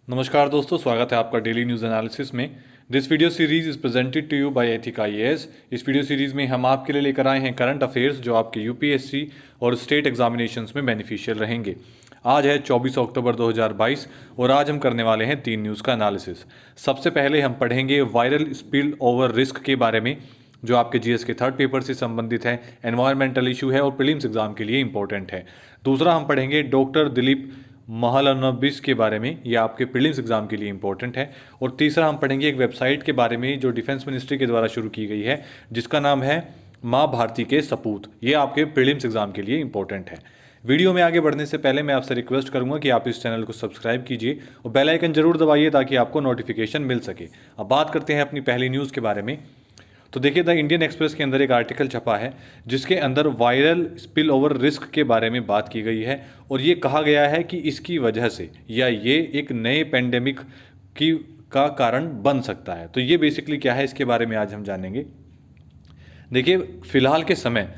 नमस्कार दोस्तों, स्वागत है आपका डेली न्यूज़ एनालिसिस में। This video series is presented to you by Ethic IAS. इस वीडियो सीरीज में हम आपके लिए लेकर आए हैं करंट अफेयर्स जो आपके यूपीएससी और स्टेट एग्जामिनेशंस में बेनिफिशियल रहेंगे। आज है 24 अक्टूबर 2022 और आज हम करने वाले हैं 3 न्यूज़ का एनालिसिस। सबसे पहले हम पढ़ेंगे वायरल स्पिल ओवर रिस्क के बारे में, जो आपके जीएस के थर्ड पेपर से संबंधित है, एनवायरमेंटल इशू है और प्रीलिम्स एग्जाम के लिए इंपॉर्टेंट है। दूसरा हम पढ़ेंगे डॉक्टर दिलीप महालनोबिस के बारे में, ये आपके प्रीलिम्स एग्जाम के लिए इंपॉर्टेंट है। और तीसरा हम पढ़ेंगे एक वेबसाइट के बारे में जो डिफेंस मिनिस्ट्री के द्वारा शुरू की गई है, जिसका नाम है माँ भारती के सपूत। ये आपके प्रीलिम्स एग्जाम के लिए इंपॉर्टेंट है। वीडियो में आगे बढ़ने से पहले मैं आपसे रिक्वेस्ट करूंगा कि आप इस चैनल को सब्सक्राइब कीजिए और बेल आइकन जरूर दबाइए ताकि आपको नोटिफिकेशन मिल सके। अब बात करते हैं अपनी पहली न्यूज़ के बारे में। तो देखिए, द इंडियन एक्सप्रेस के अंदर एक आर्टिकल छपा है जिसके अंदर वायरल स्पिल ओवर रिस्क के बारे में बात की गई है और ये कहा गया है कि इसकी वजह से या ये एक नए पेंडेमिक की का कारण बन सकता है। तो ये बेसिकली क्या है, इसके बारे में आज हम जानेंगे। देखिए, फिलहाल के समय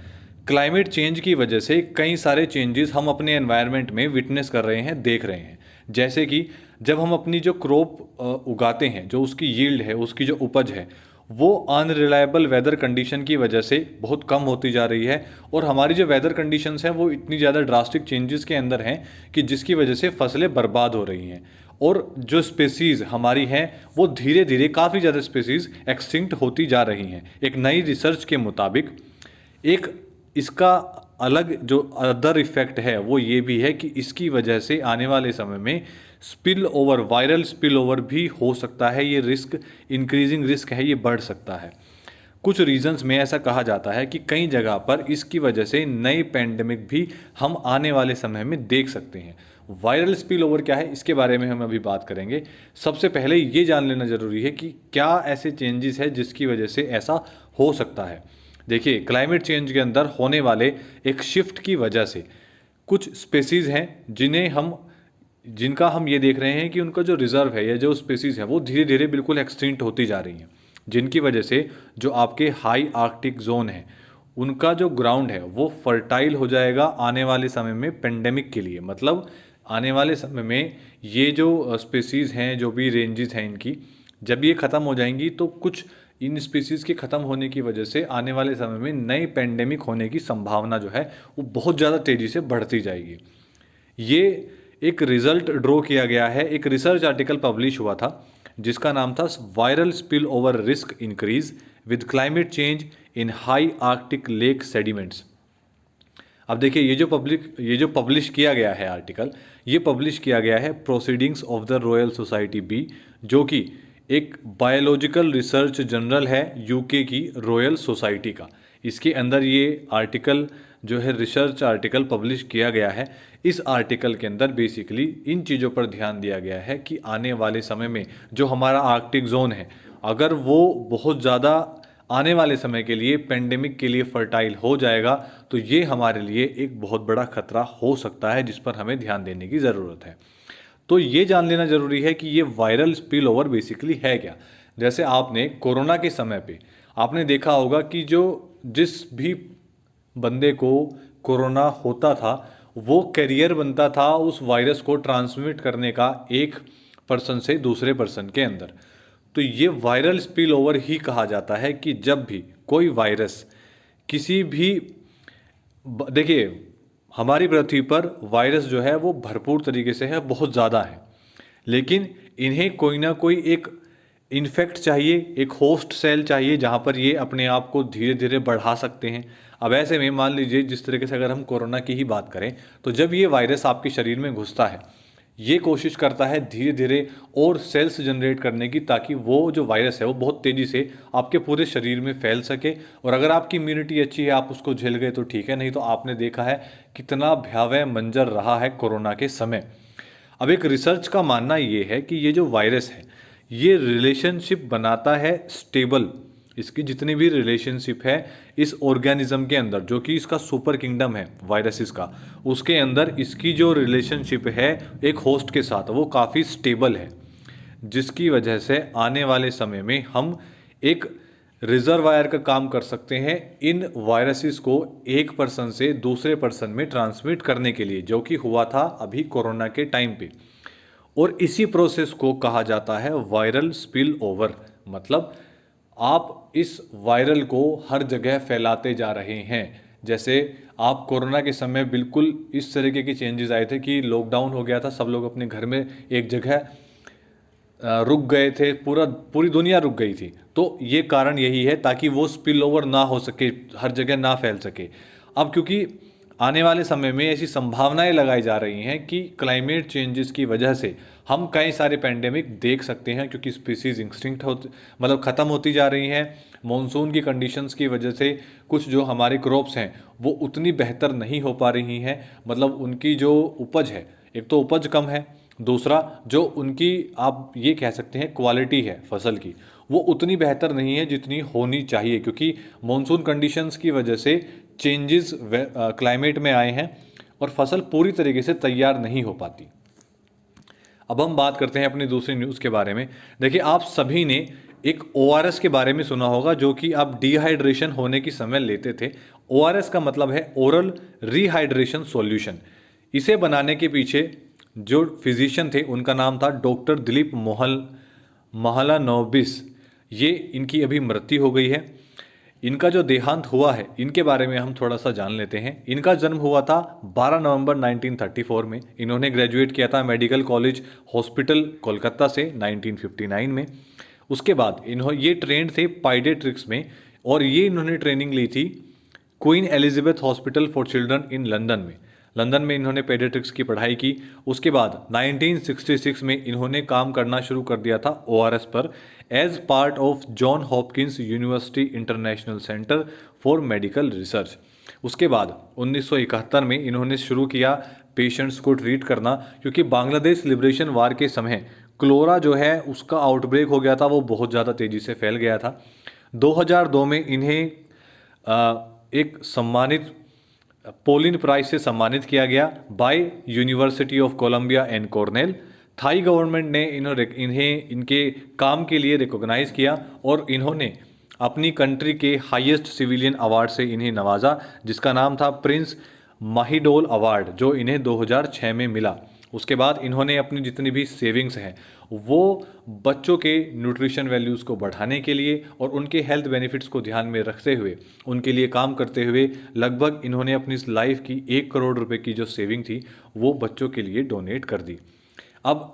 क्लाइमेट चेंज की वजह से कई सारे चेंजेस हम अपने एनवायरनमेंट में विटनेस कर रहे हैं, देख रहे हैं। जैसे कि जब हम अपनी जो क्रॉप उगाते हैं, जो उसकी यील्ड है, उसकी जो उपज है, वो अनरिलायबल वेदर कंडीशन की वजह से बहुत कम होती जा रही है। और हमारी जो वेदर कंडीशंस हैं वो इतनी ज़्यादा ड्रास्टिक चेंजेस के अंदर हैं कि जिसकी वजह से फसलें बर्बाद हो रही हैं। और जो स्पेसीज़ हमारी हैं वो धीरे धीरे काफ़ी ज़्यादा स्पेसीज़ एक्सटिंक्ट होती जा रही हैं। एक नई रिसर्च के मुताबिक एक इसका अलग जो अदर इफेक्ट है वो ये भी है कि इसकी वजह से आने वाले समय में spill over, viral spill over भी हो सकता है। ये रिस्क, इंक्रीजिंग रिस्क है, ये बढ़ सकता है। कुछ रीजंस में ऐसा कहा जाता है कि कई जगह पर इसकी वजह से नई पेंडेमिक भी हम आने वाले समय में देख सकते हैं। वायरल स्पिल ओवर क्या है, इसके बारे में हम अभी बात करेंगे। सबसे पहले ये जान लेना जरूरी है कि क्या ऐसे चेंजेस है जिसकी वजह से ऐसा हो सकता है। देखिए, क्लाइमेट चेंज के अंदर होने वाले एक शिफ्ट की वजह से कुछ स्पेसीज़ हैं जिनका हम ये देख रहे हैं कि उनका जो रिजर्व है या जो स्पेसीज़ है वो धीरे धीरे बिल्कुल एक्सटिंक्ट होती जा रही हैं, जिनकी वजह से जो आपके हाई आर्कटिक जोन है उनका जो ग्राउंड है वो फर्टाइल हो जाएगा आने वाले समय में पेंडेमिक के लिए। मतलब आने वाले समय में ये जो स्पेसीज़ हैं, जो भी रेंजेस हैं इनकी, जब ये ख़त्म हो जाएंगी तो कुछ इन स्पीसीज़ के ख़त्म होने की वजह से आने वाले समय में नई पेंडेमिक होने की संभावना जो है वो बहुत ज़्यादा तेज़ी से बढ़ती जाएगी। ये एक रिजल्ट ड्रॉ किया गया है, एक रिसर्च आर्टिकल पब्लिश हुआ था जिसका नाम था viral spill over risk increase with climate change in high Arctic lake sediments. अब देखिए, ये जो पब्लिश किया गया है आर्टिकल, ये पब्लिश किया गया है proceedings of the Royal Society B, जो कि एक बायोलॉजिकल रिसर्च जर्नल है यूके की रॉयल सोसाइटी का। इसके अंदर ये आर्टिकल जो है, रिसर्च आर्टिकल पब्लिश किया गया है। इस आर्टिकल के अंदर बेसिकली इन चीज़ों पर ध्यान दिया गया है कि आने वाले समय में जो हमारा आर्कटिक जोन है, अगर वो बहुत ज़्यादा आने वाले समय के लिए पेंडेमिक के लिए फर्टाइल हो जाएगा तो ये हमारे लिए एक बहुत बड़ा खतरा हो सकता है, जिस पर हमें ध्यान देने की ज़रूरत है। तो ये जान लेना ज़रूरी है कि ये वायरल स्पिल ओवर बेसिकली है क्या। जैसे आपने कोरोना के समय पे आपने देखा होगा कि जिस भी बंदे को कोरोना होता था वो कैरियर बनता था उस वायरस को ट्रांसमिट करने का, एक पर्सन से दूसरे पर्सन के अंदर। तो ये वायरल स्पिल ओवर ही कहा जाता है कि जब भी कोई वायरस किसी भी देखिए, हमारी पृथ्वी पर वायरस जो है वो भरपूर तरीके से है, बहुत ज़्यादा है, लेकिन इन्हें कोई ना कोई एक इन्फेक्ट चाहिए, एक होस्ट सेल चाहिए जहाँ पर ये अपने आप को धीरे धीरे बढ़ा सकते हैं। अब ऐसे में मान लीजिए, जिस तरीके से अगर हम कोरोना की ही बात करें, तो जब ये वायरस आपके शरीर में घुसता है, ये कोशिश करता है धीरे धीरे और सेल्स जनरेट करने की, ताकि वो जो वायरस है वो बहुत तेज़ी से आपके पूरे शरीर में फैल सके। और अगर आपकी इम्यूनिटी अच्छी है, आप उसको झेल गए तो ठीक है, नहीं तो आपने देखा है कितना भयावह मंजर रहा है कोरोना के समय। अब एक रिसर्च का मानना ये है कि ये जो वायरस है ये रिलेशनशिप बनाता है स्टेबल, इसकी जितनी भी रिलेशनशिप है इस ऑर्गेनिज्म के अंदर, जो कि इसका सुपर किंगडम है वायरसेस का, उसके अंदर इसकी जो रिलेशनशिप है एक होस्ट के साथ वो काफ़ी स्टेबल है, जिसकी वजह से आने वाले समय में हम एक रिजर्वायर का काम कर सकते हैं इन वायरसेस को एक पर्सन से दूसरे पर्सन में ट्रांसमिट करने के लिए, जो कि हुआ था अभी कोरोना के टाइम पे। और इसी प्रोसेस को कहा जाता है वायरल स्पिल ओवर। मतलब आप इस वायरल को हर जगह फैलाते जा रहे हैं। जैसे आप कोरोना के समय बिल्कुल इस तरीके की चेंजेस आए थे कि लॉकडाउन हो गया था, सब लोग अपने घर में एक जगह रुक गए थे, पूरी दुनिया रुक गई थी। तो ये कारण यही है ताकि वो स्पिल ओवर ना हो सके, हर जगह ना फैल सके। अब क्योंकि आने वाले समय में ऐसी संभावनाएं लगाई जा रही हैं कि क्लाइमेट चेंजेस की वजह से हम कई सारे पेंडेमिक देख सकते हैं, क्योंकि स्पीसीज इंक्सटिंक्ट होती मतलब ख़त्म होती जा रही हैं। मॉनसून की कंडीशंस की वजह से कुछ जो हमारे क्रॉप्स हैं वो उतनी बेहतर नहीं हो पा रही हैं। मतलब उनकी जो उपज है, एक तो उपज कम है, दूसरा जो उनकी आप ये कह सकते हैं क्वालिटी है फसल की, वो उतनी बेहतर नहीं है जितनी होनी चाहिए, क्योंकि मॉनसून कंडीशंस की वजह से चेंजेस क्लाइमेट में आए हैं और फसल पूरी तरीके से तैयार नहीं हो पाती। अब हम बात करते हैं अपनी दूसरी न्यूज़ के बारे में। देखिए, आप सभी ने एक ORS के बारे में सुना होगा, जो कि आप डिहाइड्रेशन होने की समय लेते थे। ORS का मतलब है ओरल रिहाइड्रेशन सॉल्यूशन। इसे बनाने के पीछे जो फिजिशियन थे उनका नाम था डॉक्टर दिलीप महालानोबिस। ये इनकी अभी मृत्यु हो गई है। इनका जो देहांत हुआ है इनके बारे में हम थोड़ा सा जान लेते हैं। इनका जन्म हुआ था 12 नवंबर 1934 में। इन्होंने ग्रेजुएट किया था मेडिकल कॉलेज हॉस्पिटल कोलकाता से 1959 में। उसके बाद ये ट्रेंड थे पाइडियाट्रिक्स में, और ये इन्होंने ट्रेनिंग ली थी queen Elizabeth hospital for children in London में। लंदन में इन्होंने पेडियाट्रिक्स की पढ़ाई की। उसके बाद 1966 में इन्होंने काम करना शुरू कर दिया था ORS पर, as part of John Hopkins University International Centre for Medical Research. उसके बाद 1971 में इन्होंने शुरू किया पेशेंट्स को ट्रीट करना, क्योंकि बांग्लादेश लिबरेशन वार के समय क्लोरा जो है उसका आउटब्रेक हो गया था, वो बहुत ज़्यादा तेज़ी से फैल गया था। 2002 में इन्हें एक सम्मानित पोलिन प्राइज से सम्मानित किया गया by University of Columbia and Cornell. Thai government ने इन्हें इनके काम के लिए रिकॉग्नाइज किया और इन्होंने अपनी कंट्री के हाईएस्ट सिविलियन अवार्ड से इन्हें नवाजा, जिसका नाम था प्रिंस माहिडोल अवार्ड, जो इन्हें 2006 में मिला। उसके बाद इन्होंने अपनी जितनी भी सेविंग्स हैं वो बच्चों के न्यूट्रिशन वैल्यूज़ को बढ़ाने के लिए और उनके हेल्थ बेनिफिट्स को ध्यान में रखते हुए उनके लिए काम करते हुए लगभग इन्होंने अपनी इस लाइफ की 1 करोड़ रुपए की जो सेविंग थी वो बच्चों के लिए डोनेट कर दी। अब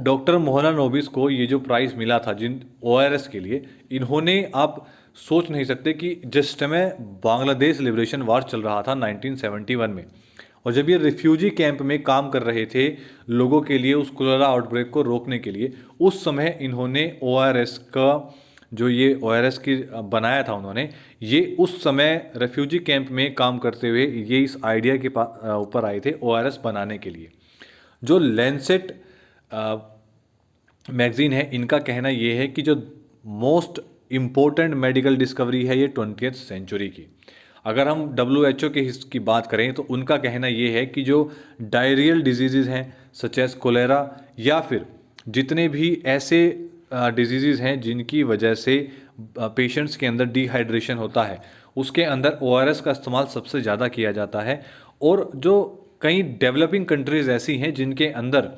डॉक्टर मोहलानोबिस को ये जो प्राइज़ मिला था जिन ORS के लिए, इन्होंने आप सोच नहीं सकते कि जिस समय बांग्लादेश लिबरेशन वार चल रहा था 1971 में, और जब ये रिफ्यूजी कैंप में काम कर रहे थे लोगों के लिए उस कोलेरा आउटब्रेक को रोकने के लिए, उस समय इन्होंने ORS का जो ये ORS की बनाया था उन्होंने, ये उस समय रेफ्यूजी कैंप में काम करते हुए ये इस आइडिया के ऊपर आए थे ORS बनाने के लिए। जो लैंसेट मैगजीन है, इनका कहना ये है कि जो मोस्ट इम्पोर्टेंट मेडिकल डिस्कवरी है ये 20th सेंचुरी की। अगर हम WHO की बात करें तो उनका कहना ये है कि जो डायरियल डिजीज़ हैं सच एज कोलेरा, या फिर जितने भी ऐसे डिजीज़ हैं जिनकी वजह से पेशेंट्स के अंदर डिहाइड्रेशन होता है, उसके अंदर ORS का इस्तेमाल सबसे ज़्यादा किया जाता है। और जो कई डेवलपिंग कंट्रीज़ ऐसी हैं जिनके अंदर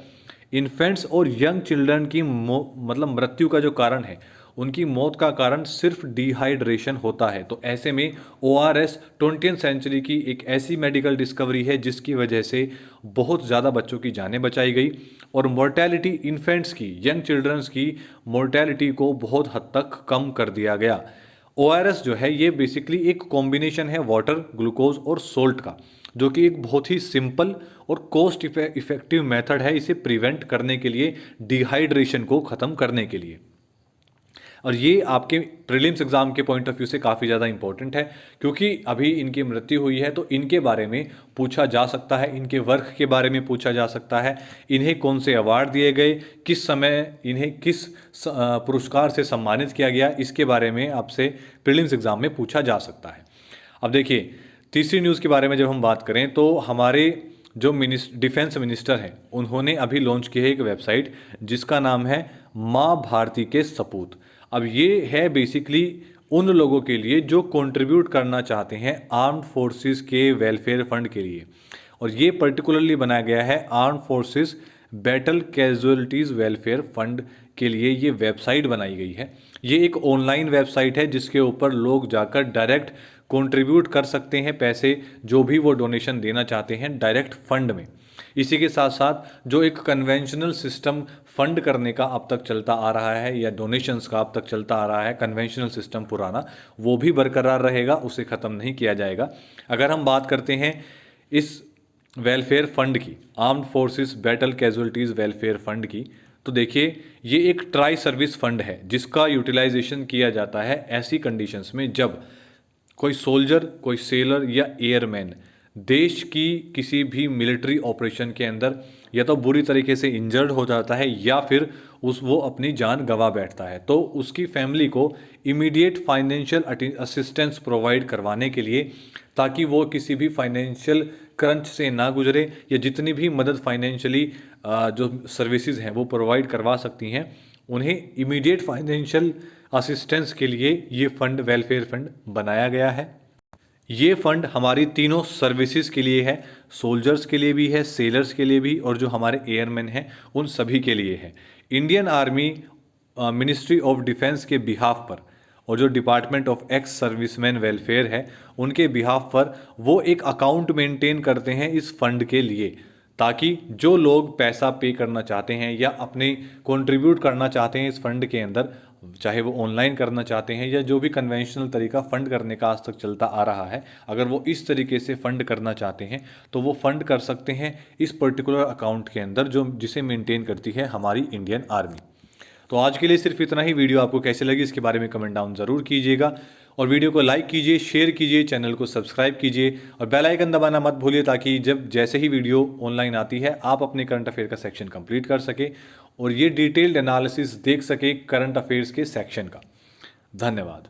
इन्फेंट्स और यंग चिल्ड्रन की मतलब मृत्यु का जो कारण है, उनकी मौत का कारण सिर्फ डिहाइड्रेशन होता है। तो ऐसे में ORS 20th सेंचुरी की एक ऐसी मेडिकल डिस्कवरी है जिसकी वजह से बहुत ज़्यादा बच्चों की जानें बचाई गई और मोर्टेलिटी इन्फेंट्स की, यंग चिल्ड्रंस की मोर्टेलिटी को बहुत हद तक कम कर दिया गया। ORS जो है ये बेसिकली एक कॉम्बिनेशन है वाटर, ग्लूकोज और सोल्ट का, जो कि एक बहुत ही सिंपल और कॉस्ट इफेक्टिव मेथड है इसे प्रिवेंट करने के लिए, डिहाइड्रेशन को ख़त्म करने के लिए। और ये आपके प्रीलिम्स एग्जाम के पॉइंट ऑफ व्यू से काफ़ी ज़्यादा इंपॉर्टेंट है, क्योंकि अभी इनकी मृत्यु हुई है तो इनके बारे में पूछा जा सकता है, इनके वर्क के बारे में पूछा जा सकता है, इन्हें कौन से अवार्ड दिए गए, किस समय इन्हें किस पुरस्कार से सम्मानित किया गया, इसके बारे में आपसे प्रीलिम्स एग्जाम में पूछा जा सकता है। अब देखिए, तीसरी न्यूज़ के बारे में जब हम बात करें तो हमारे जो डिफेंस मिनिस्टर हैं उन्होंने अभी लॉन्च की है एक वेबसाइट जिसका नाम है माँ भारती के सपूत। अब ये है बेसिकली उन लोगों के लिए जो कंट्रीब्यूट करना चाहते हैं आर्म्ड फोर्सेस के वेलफेयर फंड के लिए, और ये पर्टिकुलरली बनाया गया है armed forces battle casualties welfare fund के लिए ये वेबसाइट बनाई गई है। ये एक ऑनलाइन वेबसाइट है जिसके ऊपर लोग जाकर डायरेक्ट कंट्रीब्यूट कर सकते हैं पैसे, जो भी वो डोनेशन देना चाहते हैं डायरेक्ट फंड में। इसी के साथ साथ जो एक कन्वेंशनल सिस्टम फंड करने का अब तक चलता आ रहा है या डोनेशंस का अब तक चलता आ रहा है, कन्वेंशनल सिस्टम पुराना, वो भी बरकरार रहेगा, उसे ख़त्म नहीं किया जाएगा। अगर हम बात करते हैं इस वेलफेयर फंड की, armed forces battle casualties welfare fund की, तो देखिए ये एक ट्राई सर्विस फंड है जिसका यूटिलाइजेशन किया जाता है ऐसी कंडीशंस में जब कोई सोल्जर, कोई सेलर या एयरमैन देश की किसी भी मिलिट्री ऑपरेशन के अंदर या तो बुरी तरीके से इंजर्ड हो जाता है या फिर वो अपनी जान गंवा बैठता है, तो उसकी फैमिली को इमीडिएट फाइनेंशियल असिस्टेंस प्रोवाइड करवाने के लिए, ताकि वो किसी भी फाइनेंशियल क्रंच से ना गुजरे, या जितनी भी मदद फाइनेंशियली जो सर्विसेज हैं वो प्रोवाइड करवा सकती हैं, उन्हें इमीडिएट फाइनेंशियल असिस्टेंस के लिए ये फंड, वेलफेयर फंड बनाया गया है। ये फंड हमारी तीनों सर्विसेज के लिए है, सोल्जर्स के लिए भी है, सेलर्स के लिए भी, और जो हमारे एयरमैन हैं उन सभी के लिए है। Indian army ministry of defence के बिहाफ पर और जो department of ex serviceman welfare है उनके बिहाफ पर वो एक अकाउंट मेंटेन करते हैं इस फंड के लिए, ताकि जो लोग पैसा पे करना चाहते हैं या अपने कंट्रीब्यूट करना चाहते हैं इस फंड के अंदर, चाहे वो ऑनलाइन करना चाहते हैं या जो भी कन्वेंशनल तरीका फ़ंड करने का आज तक चलता आ रहा है, अगर वो इस तरीके से फ़ंड करना चाहते हैं तो वो फ़ंड कर सकते हैं इस पर्टिकुलर अकाउंट के अंदर, जो जिसे मेंटेन करती है हमारी इंडियन आर्मी। तो आज के लिए सिर्फ इतना ही। वीडियो आपको कैसे लगी इसके बारे में कमेंट डाउन ज़रूर कीजिएगा, और वीडियो को लाइक कीजिए, शेयर कीजिए, चैनल को सब्सक्राइब कीजिए और बेल आइकन दबाना मत भूलिए, ताकि जब जैसे ही वीडियो ऑनलाइन आती है आप अपने करंट अफेयर का सेक्शन कंप्लीट कर सके और ये डिटेल्ड एनालिसिस देख सके करंट अफेयर्स के सेक्शन का। धन्यवाद।